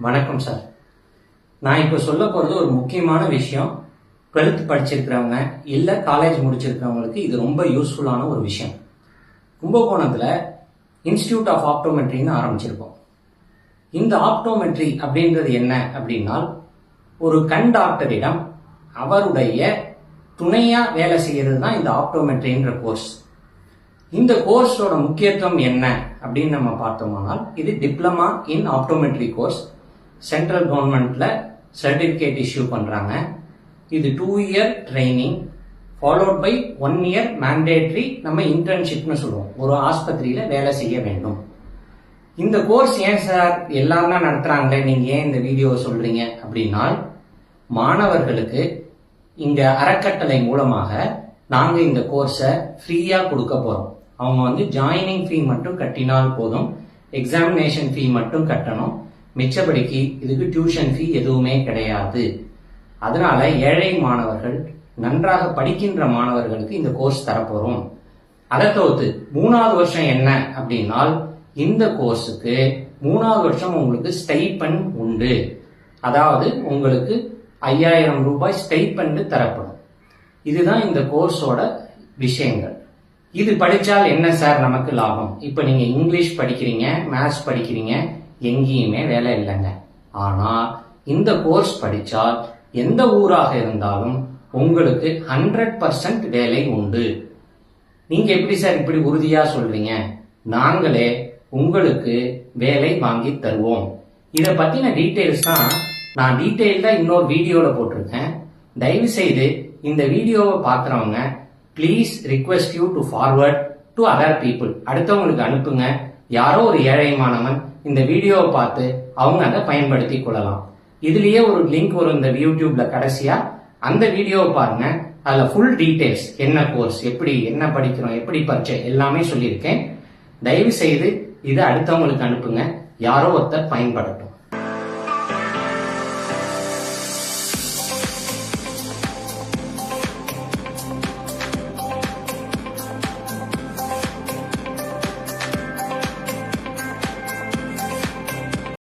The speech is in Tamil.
வணக்கம் சார். நான் இப்போ சொல்ல போகிறது ஒரு முக்கியமான விஷயம். 12th படிச்சிருக்கிறவங்க இல்லை காலேஜ் முடிச்சிருக்கிறவங்களுக்கு இது ரொம்ப யூஸ்ஃபுல்லான ஒரு விஷயம். கும்பகோணத்தில் இன்ஸ்டிடியூட் ஆஃப் ஆப்டோமெட்ரின்னு ஆரம்பிச்சிருக்கோம். இந்த ஆப்டோமெட்ரி அப்படின்றது என்ன அப்படின்னா, ஒரு கண் டாக்டரிடம் அவருடைய துணையாக வேலை செய்கிறது தான் இந்த ஆப்டோமெட்ரின்ற கோர்ஸ். இந்த கோர்ஸோட முக்கியத்துவம் என்ன அப்படின்னு நம்ம பார்த்தோம்னால், இது diploma in optometry course. Central கவர்மெண்ட்ல சர்டிபிகேட் இஷ்யூ பண்றாங்க. இது 2 year training followed by 1 year mandatory நம்ம இன்டர்ன்ஷிப்னு சொல்லுவோம். ஒரு ஆஸ்பத்திரியில வேலை செய்ய வேண்டும். இந்த கோர்ஸ் ஏன் சார் எல்லாரும் தான் நடத்துறாங்களே, நீங்க ஏன் இந்த வீடியோவை சொல்றீங்க அப்படின்னா, மாணவர்களுக்கு இங்க அறக்கட்டளை மூலமாக நாங்க இந்த கோர்ஸை ஃப்ரீயா கொடுக்க போறோம். அவங்க ஜாயினிங் ஃபீ மட்டும் கட்டினால் போதும், எக்ஸாமினேஷன் ஃபீ மட்டும் கட்டணும். மிச்சபடிக்கு இதுக்கு டியூஷன் ஃபீ எதுவுமே கிடையாது. அதனால ஏழை மாணவர்கள், நன்றாக படிக்கின்ற மாணவர்களுக்கு இந்த கோர்ஸ் தரப்போறோம். அதை தவிர்த்து 3வது வருஷம் என்ன அப்படின்னா, இந்த கோர்ஸுக்கு 3வது வருஷம் உங்களுக்கு ஸ்டைப்பண்ட் உண்டு. அதாவது உங்களுக்கு 5000 ரூபாய் ஸ்டைப்பண்ட் தரப்படும். இதுதான் இந்த கோர்ஸோட விஷயங்கள். இது படிச்சால் என்ன சார் நமக்கு லாபம்? இப்ப நீங்க இங்கிலீஷ் படிக்கிறீங்க, மேத்ஸ் படிக்கிறீங்க, எங்கேயுமே வேலை இல்லைங்க. ஆனா இந்த கோர்ஸ் படிச்சால் எந்த ஊராக இருந்தாலும் உங்களுக்கு 100% வேலை உண்டு. நீங்க எப்படி சார் இப்படி உறுதியா சொல்றீங்க? நாங்களே உங்களுக்கு வேலை வாங்கி தருவோம். இத பத்தின டீடைல்ஸ் தான் நான் டீடைல்டா இன்னொரு வீடியோல போட்டிருக்கேன். தயவு செய்து இந்த வீடியோவை பாக்குறவங்க please request you to forward to other people. அடுத்தவங்களுக்கு அனுப்புங்க. யாரோ ஒரு ஏழை மாணவன் இந்த வீடியோவை பார்த்து அவங்க அதை பயன்படுத்தி கொள்ளலாம். இதுலயே ஒரு லிங்க் வரும் இந்த யூடியூப்ல கடைசியா, அந்த வீடியோவை பாருங்க. அதுல ஃபுல் டீடைல்ஸ், என்ன கோர்ஸ், எப்படி என்ன படிக்கிறோம், எப்படி பரீட்சை எல்லாமே சொல்லியிருக்கேன். தயவு செய்து இதை அடுத்தவங்களுக்கு அனுப்புங்க. யாரோ ஒருத்தர் பயன்படட்டும்.